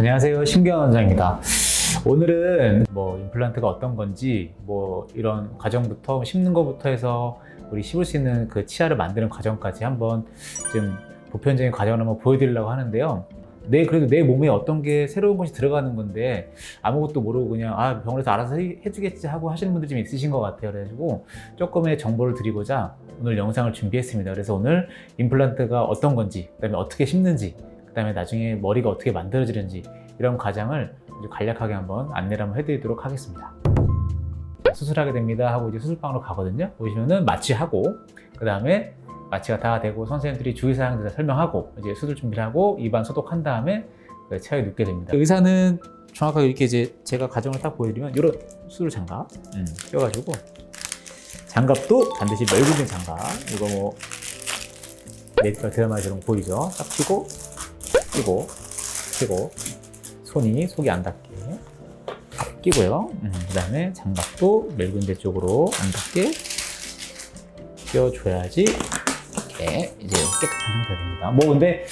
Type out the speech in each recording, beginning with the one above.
안녕하세요, 심경환 원장입니다. 오늘은 임플란트가 어떤 건지 이런 과정부터 심는 것부터 해서 우리 씹을 수 있는 그 치아를 만드는 과정까지 한번 좀 보편적인 과정을 한번 보여드리려고 하는데요. 그래도 내 몸에 어떤 게 새로운 것이 들어가는 건데 아무것도 모르고 그냥 병원에서 알아서 해주겠지 하고 하시는 분들이 좀 있으신 것 같아요. 그래가지고 조금의 정보를 드리고자 오늘 영상을 준비했습니다. 그래서 오늘 임플란트가 어떤 건지, 그 다음에 어떻게 심는지, 그 다음에 나중에 머리가 어떻게 만들어지는지 이런 과정을 아주 간략하게 한번 안내를 한번 해드리도록 하겠습니다. 수술하게 됩니다 하고 이제 수술방으로 가거든요. 보시면은 마취하고, 그 다음에 마취가 다 되고 선생님들이 주의사항들 다 설명하고 이제 수술 준비를 하고 입안 소독한 다음에 체어에 눕게 됩니다. 의사는 정확하게 이렇게 이제 제가 과정을 딱 보여드리면 이런 수술 장갑 껴가지고, 장갑도 반드시 넓은 장갑, 이거 메디컬 드라마에서 보이죠? 딱 끼고 속이 안 닿게 끼고요. 그 다음에 장갑도 멜군 데 쪽으로 안 닿게 껴줘야지 이렇게 이제 깨끗한 상태가 됩니다. 근데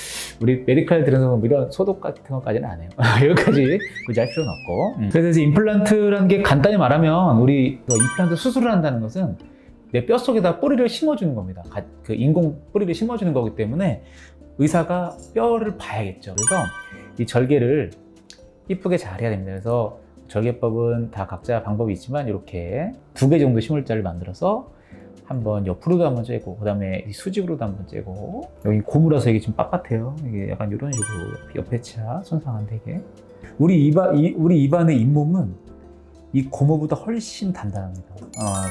우리 메디컬 들어서 이런 소독 같은 것까지는 안 해요. 여기까지 굳이 할 필요는 없고. 그래서 이제 임플란트라는 게 간단히 말하면, 우리 임플란트 수술을 한다는 것은 내 뼛속에다 뿌리를 심어주는 겁니다. 그 인공 뿌리를 심어주는 거기 때문에 의사가 뼈를 봐야겠죠. 그래서 이 절개를 이쁘게 잘 해야 됩니다. 그래서 절개법은 다 각자 방법이 있지만 이렇게 2개 정도 심을 자를 만들어서 한번 옆으로도 한번 째고, 그 다음에 수직으로도 한번 째고, 여기 고무라서 이게 좀 빳빳해요. 이게 약간 이런 식으로 옆에 차 손상 안 되게. 우리 입안의 잇몸은 이 고무보다 훨씬 단단합니다.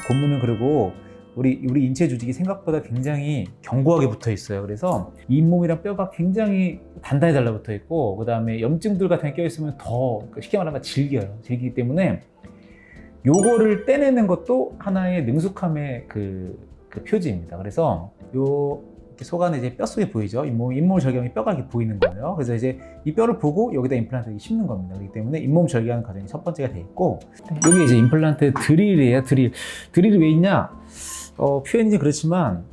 고무는 그리고 우리 인체 조직이 생각보다 굉장히 견고하게 붙어 있어요. 그래서 잇몸이랑 뼈가 굉장히 단단히 달라붙어 있고, 그 다음에 염증들 같은 게 껴있으면 더 쉽게 말하면 질기기 때문에 요거를 떼내는 것도 하나의 능숙함의 그 표지입니다. 그래서 속 안에 이제 뼛속에 보이죠? 잇몸 절개하면 뼈가 이렇게 보이는 거예요. 그래서 이제 이 뼈를 보고 여기다 임플란트를 심는 겁니다. 그렇기 때문에 잇몸 절개하는 과정이 첫 번째가 돼 있고, 여기 이제 임플란트 드릴이에요. 드릴이 왜 있냐? 표현이 그렇지만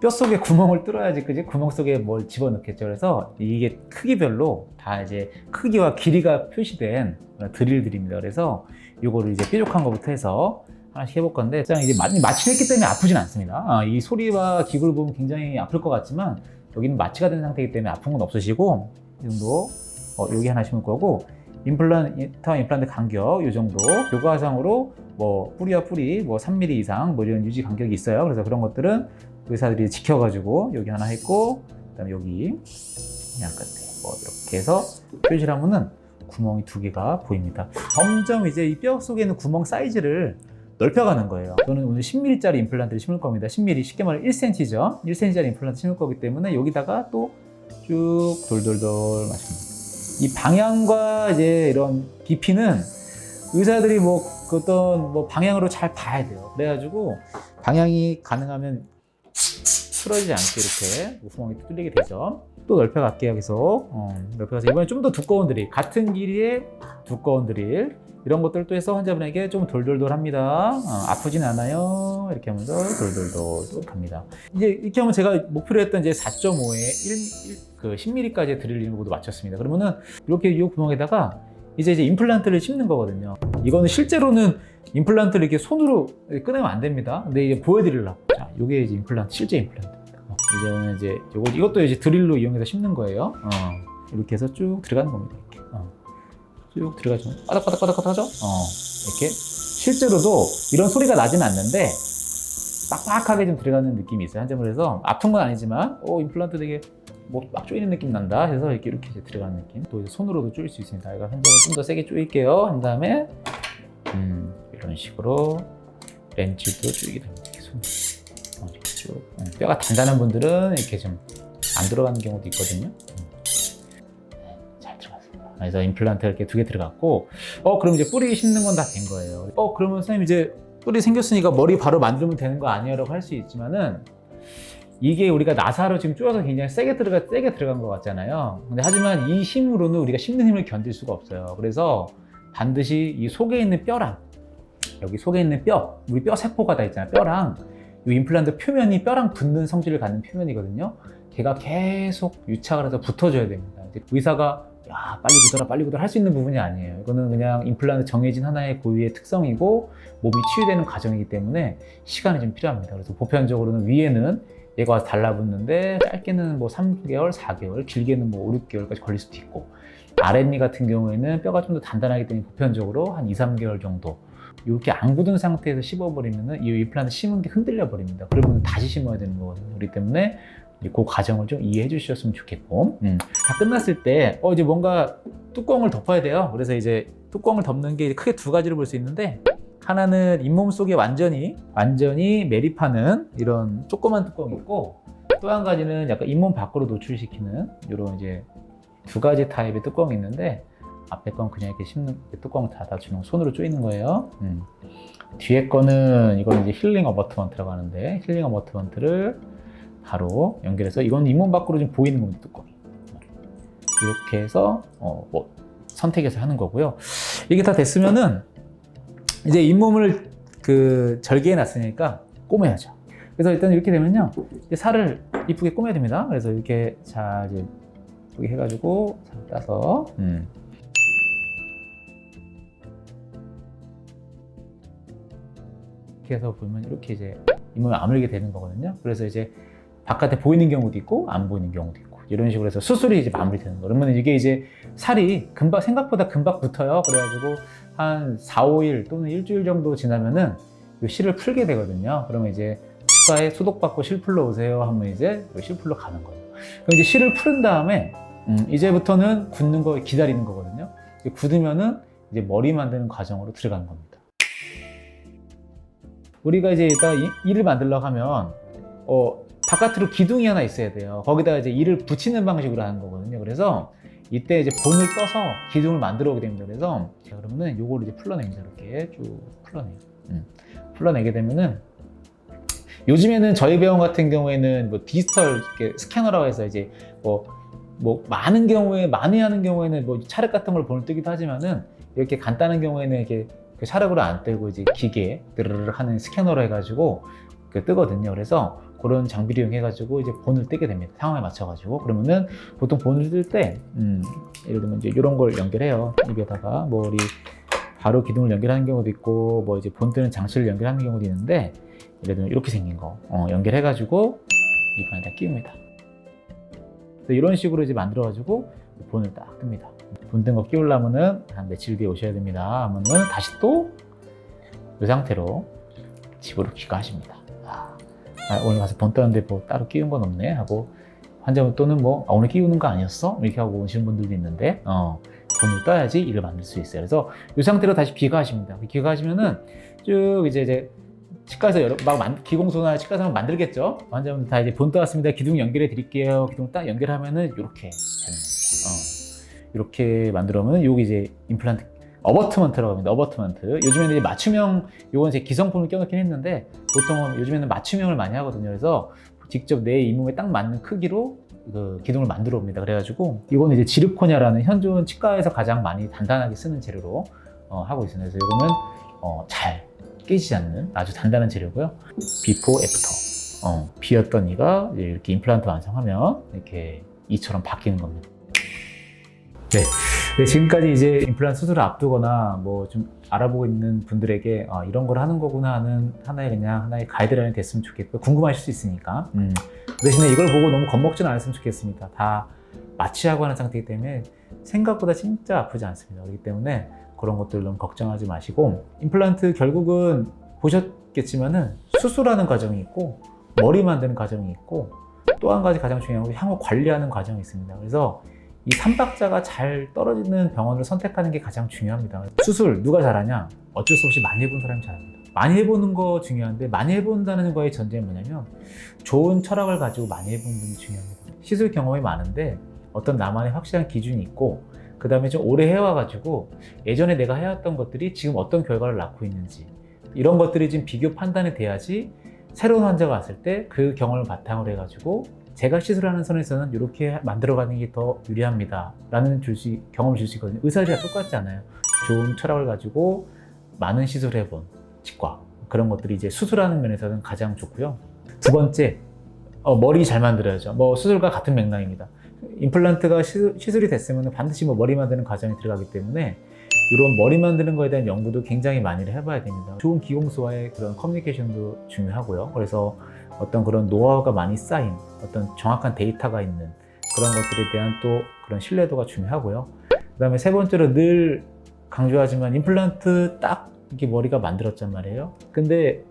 뼛속에 구멍을 뚫어야지, 그지? 구멍 속에 뭘 집어넣겠죠. 그래서 이게 크기별로 다 이제 크기와 길이가 표시된 드릴들입니다. 그래서 이거를 이제 뾰족한 것부터 해서 하나씩 해볼 건데, 이제 마취했기 때문에 아프진 않습니다. 이 소리와 기구를 보면 굉장히 아플 것 같지만 여기는 마취가 된 상태이기 때문에 아픈 건 없으시고, 이 정도 여기 하나 심을 거고, 임플란트 간격 이 정도, 교과상으로 뿌리와 뿌리 3mm 이상 이런 유지 간격이 있어요. 그래서 그런 것들은 의사들이 지켜가지고 여기 하나 했고, 그다음에 여기 그냥 끝에 이렇게 해서 표시를 하면은 구멍이 2개가 보입니다. 점점 이제 이 뼈 속에 있는 구멍 사이즈를 넓혀가는 거예요. 저는 오늘 10mm짜리 임플란트를 심을 겁니다. 10mm, 쉽게 말해 1cm죠. 1cm짜리 임플란트 심을 거기 때문에 여기다가 또 쭉 돌돌돌 마십니다. 이 방향과 이제 이런 깊이는 의사들이 어떤 방향으로 잘 봐야 돼요. 그래가지고 방향이 가능하면 틀어지지 않게 이렇게 구멍이 뚫리게 되죠. 또 넓혀갈게요. 계속 넓혀가서 이번에 좀 더 두꺼운 드릴, 같은 길이의 두꺼운 드릴, 이런 것들 또 해서 환자분에게 좀 돌돌돌 합니다. 아프진 않아요. 이렇게 하면서 돌돌돌 갑니다. 이제 이렇게 하면 제가 목표로 했던 이제 4.5에 10mm까지의 드릴 모두 마쳤습니다. 그러면은 이렇게 이 구멍에다가 이제 임플란트를 심는 거거든요. 이거는 실제로는 임플란트를 이렇게 손으로 꺼내면 안 됩니다. 근데 이제 보여드리려고. 자, 요게 이제 실제 임플란트입니다. 이제는 이제 이것도 이제 드릴로 이용해서 심는 거예요. 이렇게 해서 쭉 들어가는 겁니다. 이렇게. 쭉 들어가죠. 바닥바닥바닥하죠? 이렇게. 실제로도 이런 소리가 나진 않는데 빡빡하게 좀 들어가는 느낌이 있어요. 한점을 해서 아픈 건 아니지만 임플란트 되게 막 조이는 느낌 난다 해서 이렇게 이제 들어가는 느낌. 또 이제 손으로도 조일 수 있습니다. 이거 한 점을 좀 더 세게 조일게요. 한 다음에 이런 식으로 렌즈도 조이게 됩니다. 이렇게 쭉. 뼈가 단단한 분들은 이렇게 좀 안 들어가는 경우도 있거든요. 잘 들어갔습니다. 그래서 임플란트가 이렇게 2개 들어갔고, 그럼 이제 뿌리 심는 건 다 된 거예요. 그러면 선생님 이제 뿌리 생겼으니까 머리 바로 만들면 되는 거 아니에요? 라고 할 수 있지만은, 이게 우리가 나사로 지금 쪼여서 굉장히 세게 들어간 것 같잖아요. 근데 하지만 이 힘으로는 우리가 심는 힘을 견딜 수가 없어요. 그래서 반드시 이 속에 있는 뼈랑, 여기 속에 있는 우리 뼈 세포가 다 있잖아요. 뼈랑 이 임플란트 표면이 뼈랑 붙는 성질을 갖는 표면이거든요. 걔가 계속 유착을 해서 붙어줘야 됩니다. 의사가 빨리 굳어라 할 수 있는 부분이 아니에요. 이거는 그냥 임플란트 정해진 하나의 고유의 특성이고 몸이 치유되는 과정이기 때문에 시간이 좀 필요합니다. 그래서 보편적으로는 위에는 얘가 와서 달라붙는데 짧게는 뭐 3개월, 4개월, 길게는 뭐 5, 6개월까지 걸릴 수도 있고, 아랫니 같은 경우에는 뼈가 좀 더 단단하기 때문에 보편적으로 한 2, 3개월 정도 이렇게 안 굳은 상태에서 씹어버리면은 이 임플란트 심은 게 흔들려 버립니다. 그러면 다시 심어야 되는 거거든요. 그렇기 때문에 그 과정을 좀 이해해 주셨으면 좋겠고, 다 끝났을 때 이제 뭔가 뚜껑을 덮어야 돼요. 그래서 이제 뚜껑을 덮는 게 크게 두 가지로 볼 수 있는데, 하나는 잇몸 속에 완전히 매립하는 이런 조그만 뚜껑이 있고, 또 한 가지는 약간 잇몸 밖으로 노출시키는 이런 이제 두 가지 타입의 뚜껑이 있는데, 앞에 건 그냥 이렇게 씹는 뚜껑 닫아주는 손으로 조이는 거예요. 뒤에 거는 이거는 이제 힐링 어버트먼트라고 하는데, 힐링 어버트먼트를 바로 연결해서, 이건 잇몸 밖으로 좀 보이는 겁니다, 뚜껑이. 이렇게 해서 뭐 선택해서 하는 거고요. 이게 다 됐으면은 이제 잇몸을 절개해 놨으니까 꼬매야죠. 그래서 일단 이렇게 되면요, 이제 살을 이쁘게 꼬매야 됩니다. 그래서 이렇게 자 이제 이쁘게 해가지고 살 따서 이렇게 해서 보면 이렇게 이제 잇몸을 아물게 되는 거거든요. 그래서 이제 바깥에 보이는 경우도 있고 안 보이는 경우도 있고, 이런 식으로 해서 수술이 이제 마무리되는 거예요. 그러면 이게 이제 살이 생각보다 금방 붙어요. 그래가지고 한 4, 5일 또는 일주일 정도 지나면은 이 실을 풀게 되거든요. 그러면 이제 치과에 소독받고 실풀러 오세요 하면 이제 실풀러 가는 거예요. 그럼 이제 실을 풀은 다음에 이제부터는 굳는 거 기다리는 거거든요. 굳으면은 이제 머리 만드는 과정으로 들어가는 겁니다. 우리가 이제 일단 이를 만들려고 하면 바깥으로 기둥이 하나 있어야 돼요. 거기다가 이제 이를 붙이는 방식으로 하는 거거든요. 그래서 이때 이제 본을 떠서 기둥을 만들어 오게 됩니다. 그래서 그러면은 요거를 이제 풀러냅니다. 이렇게 쭉 풀러내요. 풀러내게 되면은, 요즘에는 저희 병원 같은 경우에는 뭐 디지털 이렇게 스캐너라고 해서 이제 뭐 많은 경우에 많이 하는 경우에는 뭐 찰흙 같은 걸 본을 뜨기도 하지만은, 이렇게 간단한 경우에는 이렇게 찰흙으로 안 뜨고 이제 기계 드르르 하는 스캐너로 해가지고 뜨거든요. 그래서 그런 장비를 이용해가지고 이제 본을 뜨게 됩니다. 상황에 맞춰가지고. 그러면은 보통 본을 뜰 때, 예를 들면 이제 이런 걸 연결해요. 입에다가 머리 바로 기둥을 연결하는 경우도 있고, 뭐 이제 본 뜨는 장치를 연결하는 경우도 있는데, 예를 들면 이렇게 생긴 거 연결해가지고 입안에다 끼웁니다. 이런 식으로 이제 만들어가지고 본을 딱 뜹니다. 본 뜬 거 끼우려면은 한 며칠 뒤에 오셔야 됩니다. 하면은 다시 또 이 상태로 집으로 귀가하십니다. 오늘 가서 본 떴는데 뭐 따로 끼운 건 없네 하고, 환자분 또는 오늘 끼우는 거 아니었어? 이렇게 하고 오시는 분들도 있는데, 본을 떠야지 이를 만들 수 있어요. 그래서 이 상태로 다시 귀가하십니다. 귀가하시면은 쭉 이제 치과에서 기공소나 치과에서 만들겠죠. 환자분들 다 이제 본 떠왔습니다. 기둥 연결해 드릴게요. 기둥 딱 연결하면은 이렇게 되는 겁니다. 이렇게 만들어면 여기 이제 임플란트 어버트먼트라고 합니다. 어버트먼트. 요즘에는 이제 맞춤형, 요건 이제 기성품을 껴놓긴 했는데, 보통은 요즘에는 맞춤형을 많이 하거든요. 그래서 직접 내 잇몸에 딱 맞는 크기로 기둥을 만들어 옵니다. 그래가지고 이거는 이제 지르코니아라는 현존 치과에서 가장 많이 단단하게 쓰는 재료로 하고 있습니다. 그래서 이거는 잘 깨지지 않는 아주 단단한 재료고요. 비포 애프터. 비었던 이가 이렇게 임플란트 완성하면 이렇게 이처럼 바뀌는 겁니다. 네, 지금까지 이제 임플란트 수술을 앞두거나 뭐 좀 알아보고 있는 분들에게 이런 걸 하는 거구나 하는 하나의 가이드라인이 됐으면 좋겠고요. 궁금하실 수 있으니까. 그 대신에 이걸 보고 너무 겁먹지는 않았으면 좋겠습니다. 다 마취하고 하는 상태이기 때문에 생각보다 진짜 아프지 않습니다. 그렇기 때문에 그런 것들 너무 걱정하지 마시고, 임플란트 결국은 보셨겠지만은 수술하는 과정이 있고 머리 만드는 과정이 있고, 또 한 가지 가장 중요한 건 향후 관리하는 과정이 있습니다. 그래서 이 3박자가 잘 떨어지는 병원을 선택하는 게 가장 중요합니다. 수술 누가 잘하냐? 어쩔 수 없이 많이 해본 사람이 잘합니다. 많이 해보는 거 중요한데, 많이 해본다는 거의 전제는 뭐냐면 좋은 철학을 가지고 많이 해본 분이 중요합니다. 시술 경험이 많은데 어떤 나만의 확실한 기준이 있고, 그 다음에 좀 오래 해와가지고 예전에 내가 해왔던 것들이 지금 어떤 결과를 낳고 있는지, 이런 것들이 지금 비교 판단이 돼야지 새로운 환자가 왔을 때 그 경험을 바탕으로 해가지고 제가 시술하는 선에서는 이렇게 만들어가는 게 더 유리합니다 라는 경험을 줄 수 있거든요. 의사들이 다 똑같지 않아요. 좋은 철학을 가지고 많은 시술을 해본 치과, 그런 것들이 이제 수술하는 면에서는 가장 좋고요. 두 번째, 머리 잘 만들어야죠. 뭐 수술과 같은 맥락입니다. 임플란트가 시술이 됐으면 반드시 뭐 머리 만드는 과정이 들어가기 때문에 이런 머리 만드는 거에 대한 연구도 굉장히 많이 해봐야 됩니다. 좋은 기공소와의 그런 커뮤니케이션도 중요하고요. 그래서 어떤 그런 노하우가 많이 쌓인 어떤 정확한 데이터가 있는 그런 것들에 대한 또 그런 신뢰도가 중요하고요. 그 다음에 세 번째로 늘 강조하지만 임플란트 딱 이렇게 머리가 만들었단 말이에요. 근데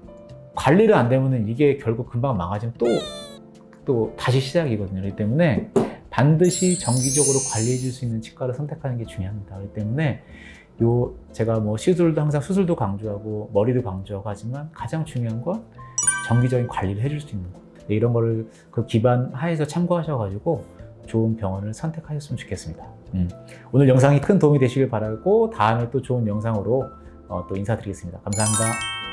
관리를 안 되면은 이게 결국 금방 망가지면 또 다시 시작이거든요. 그렇기 때문에 반드시 정기적으로 관리해 줄 수 있는 치과를 선택하는 게 중요합니다. 그렇기 때문에 제가 뭐 시술도 항상 수술도 강조하고 머리도 강조하고 하지만 가장 중요한 건 정기적인 관리를 해줄 수 있는 것. 이런 거를 그 기반 하에서 참고하셔가지고 좋은 병원을 선택하셨으면 좋겠습니다. 오늘 영상이 큰 도움이 되시길 바라고 다음에 또 좋은 영상으로 또 인사드리겠습니다. 감사합니다.